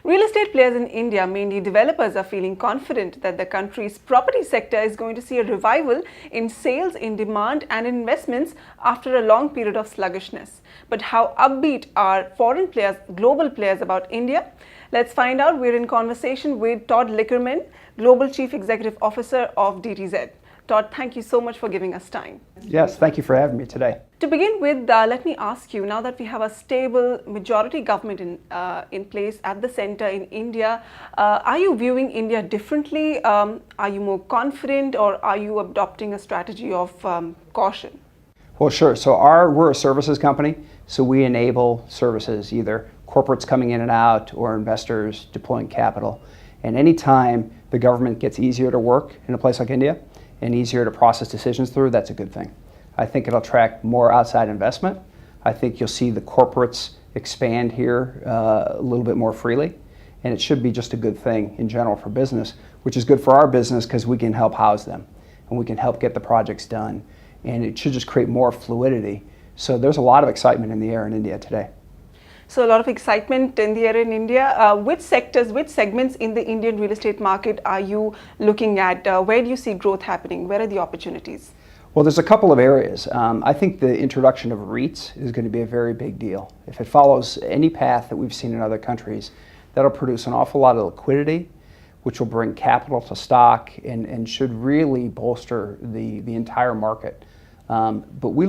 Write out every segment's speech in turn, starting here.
Real estate players in India, mainly developers, are feeling confident that the country's property sector is going to see a revival in sales, in demand and investments after a long period of sluggishness. But how upbeat are foreign players, global players about India? Let's find out. We're in conversation with Todd Lickerman, Global Chief Executive Officer of DTZ. Todd, thank you so much for giving us time. Yes, thank you for having me today. To begin with, let me ask you, now that we have a stable majority government in place at the center in India, are you viewing India differently? Are you more confident, or are you adopting a strategy of caution? Well, sure. So we're a services company, so we enable services, either corporates coming in and out or investors deploying capital. And anytime the government gets easier to work in a place like India and easier to process decisions through, that's a good thing. I think it'll attract more outside investment. I think you'll see the corporates expand here a little bit more freely, and it should be just a good thing in general for business, which is good for our business because we can help house them and we can help get the projects done, and it should just create more fluidity. So there's a lot of excitement in the air in India today. So a lot of excitement in the air in India. Which sectors, which segments in the Indian real estate market are you looking at? Where do you see growth happening? Where are the opportunities? Well, there's a couple of areas. I think the introduction of REITs is going to be a very big deal. If it follows any path that we've seen in other countries, that'll produce an awful lot of liquidity, which will bring capital to stock and should really bolster the entire market. But we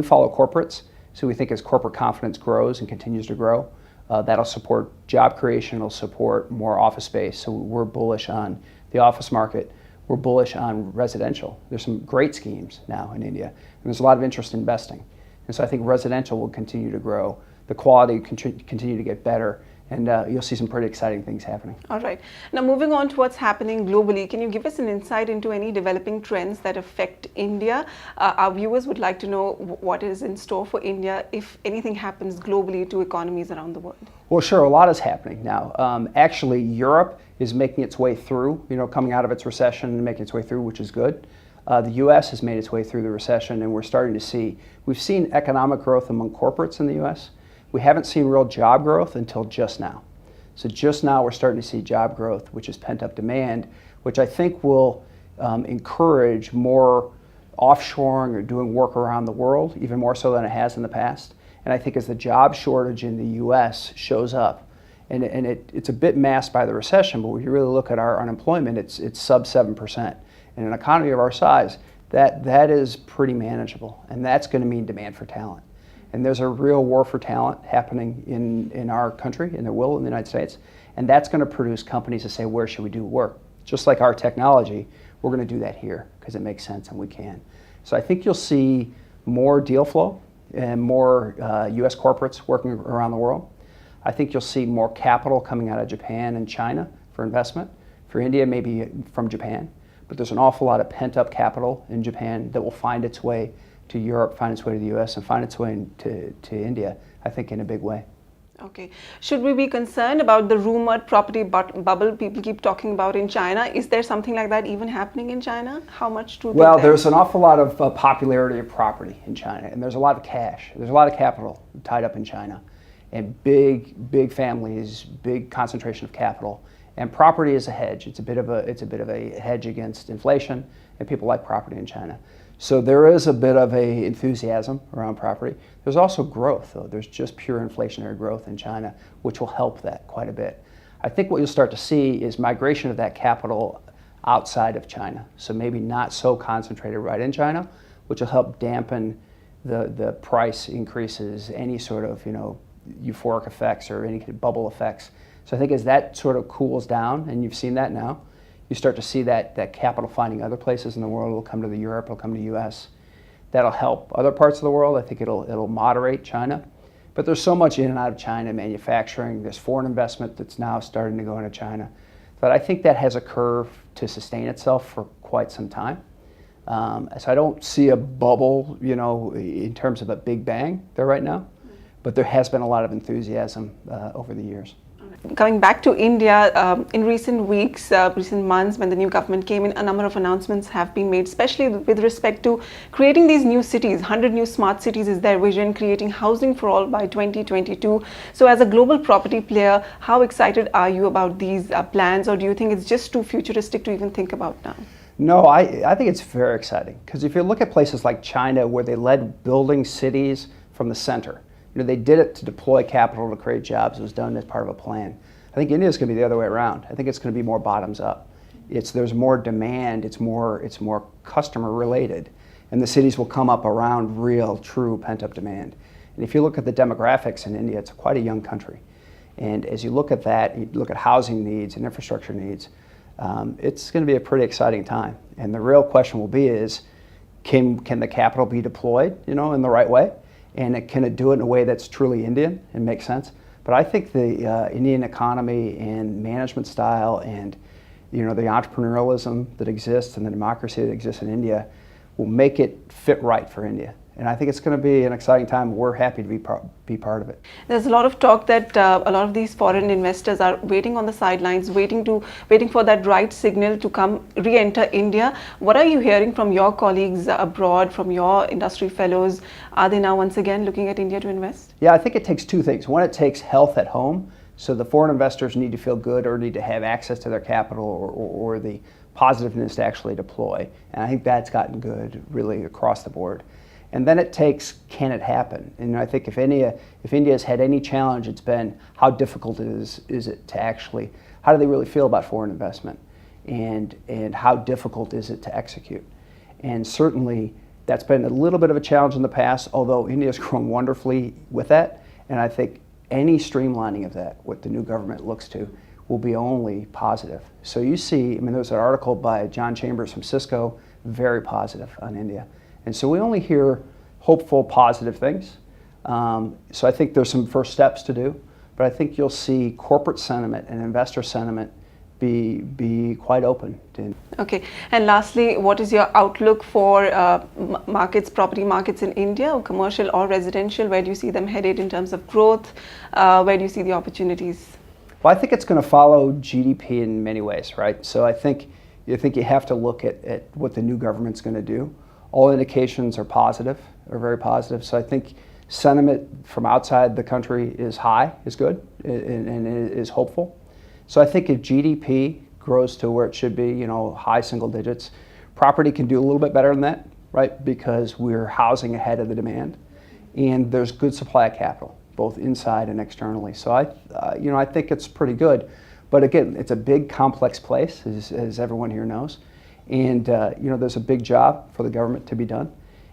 follow corporates, so we think as corporate confidence grows and continues to grow, that'll support job creation, it'll support more office space. So we're bullish on the office market. We're bullish on residential. There's some great schemes now in India, and there's a lot of interest in investing. And so I think residential will continue to grow, the quality continue to get better, and you'll see some pretty exciting things happening. All right. Now moving on to what's happening globally, can you give us an insight into any developing trends that affect India? Our viewers would like to know what is in store for India if anything happens globally to economies around the world. Well, sure, a lot is happening now. Actually, Europe is making its way through, coming out of its recession and making its way through, which is good. The US has made its way through the recession, and we're starting to see, we've seen economic growth among corporates in the US. We haven't seen real job growth until just now. So just now we're starting to see job growth, which is pent-up demand, which I think will encourage more offshoring or doing work around the world, even more so than it has in the past. And I think as the job shortage in the US shows up, and it's a bit masked by the recession, but when you really look at our unemployment, it's sub 7%. In an economy of our size, that is pretty manageable, and that's going to mean demand for talent. And there's a real war for talent happening in our country, and there will in the United States, and that's going to produce companies that say, where should we do work? Just like our technology, we're going to do that here because it makes sense and we can. So I think you'll see more deal flow and more US corporates working around the world. I think you'll see more capital coming out of Japan and China for investment. For India, maybe from Japan. But there's an awful lot of pent-up capital in Japan that will find its way to Europe, find its way to the US, and find its way to India, I think, in a big way. Okay. Should we be concerned about the rumored property bubble people keep talking about in China? Is there something like that even happening in China? How much truth? Well, there's an awful lot of popularity of property in China, and there's a lot of cash. There's a lot of capital tied up in China, and big families, big concentration of capital. And property is a hedge. It's a bit of a hedge against inflation, and people like property in China. So there is a bit of a enthusiasm around property. There's also growth, though. There's just pure inflationary growth in China, which will help that quite a bit. I think what you'll start to see is migration of that capital outside of China. So maybe not so concentrated right in China, which will help dampen the price increases, any sort of euphoric effects or any bubble effects. So I think as that sort of cools down, and you've seen that now, you start to see that capital finding other places in the world. It'll come to Europe, it'll come to the US. That'll help other parts of the world. I think it'll moderate China. But there's so much in and out of China, manufacturing, there's foreign investment that's now starting to go into China. But I think that has a curve to sustain itself for quite some time. So I don't see a bubble, in terms of a big bang there right now. But there has been a lot of enthusiasm over the years. Coming back to India, in recent weeks, recent months, when the new government came in, a number of announcements have been made, especially with respect to creating these new cities. 100 new smart cities is their vision, creating housing for all by 2022. So as a global property player, how excited are you about these plans, or do you think it's just too futuristic to even think about now? No, I think it's very exciting, because if you look at places like China, where they led building cities from the center, they did it to deploy capital to create jobs. It was done as part of a plan. I think India is going to be the other way around. I think it's going to be more bottoms up. There's more demand. It's more customer related, and the cities will come up around real, true pent up demand. And if you look at the demographics in India, it's quite a young country. And as you look at that, you look at housing needs and infrastructure needs. It's going to be a pretty exciting time, and the real question will be is, can the capital be deployed, in the right way, and can it do it in a way that's truly Indian and makes sense? But I think the Indian economy and management style and the entrepreneurialism that exists and the democracy that exists in India will make it fit right for India. And I think it's going to be an exciting time. We're happy to be part of it. There's a lot of talk that a lot of these foreign investors are waiting on the sidelines, waiting for that right signal to come re-enter India. What are you hearing from your colleagues abroad, from your industry fellows? Are they now once again looking at India to invest? Yeah, I think it takes two things. One, it takes health at home. So the foreign investors need to feel good, or need to have access to their capital, or the positiveness to actually deploy. And I think that's gotten good really across the board. And then it takes, can it happen? And I think if India has had any challenge, it's been how difficult is it to actually, how do they really feel about foreign investment? And how difficult is it to execute? And certainly that's been a little bit of a challenge in the past, although India's grown wonderfully with that. And I think any streamlining of that, what the new government looks to, will be only positive. So you see, there was an article by John Chambers from Cisco, very positive on India. And so we only hear hopeful, positive things. So I think there's some first steps to do, but I think you'll see corporate sentiment and investor sentiment be quite open to. Okay, and lastly, what is your outlook for property markets in India, commercial or residential? Where do you see them headed in terms of growth? Where do you see the opportunities? Well, I think it's going to follow GDP in many ways, right? So I think you have to look at what the new government's going to do. All indications are positive, are very positive. So I think sentiment from outside the country is high, is good, and is hopeful. So I think if GDP grows to where it should be, high single digits, property can do a little bit better than that, right? Because we're housing ahead of the demand, and there's good supply of capital, both inside and externally. So I think it's pretty good. But again, it's a big, complex place, as everyone here knows. And there's a big job for the government to be done,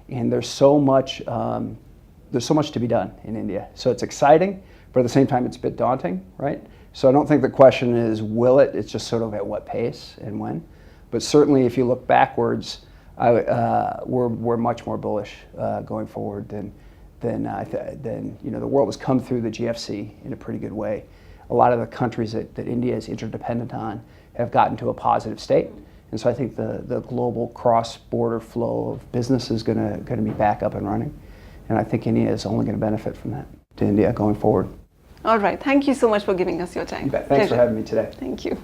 and there's so much to be done in India. So it's exciting, but at the same time it's a bit daunting, right? So I don't think the question is will it. It's just sort of at what pace and when. But certainly, if you look backwards, we're much more bullish going forward than the world has come through the GFC in a pretty good way. A lot of the countries that India is interdependent on have gotten to a positive state. And so I think the global cross-border flow of business is going to be back up and running. And I think India is only going to benefit from that to India going forward. All right. Thank you so much for giving us your time. Thanks for having me today. Thank you.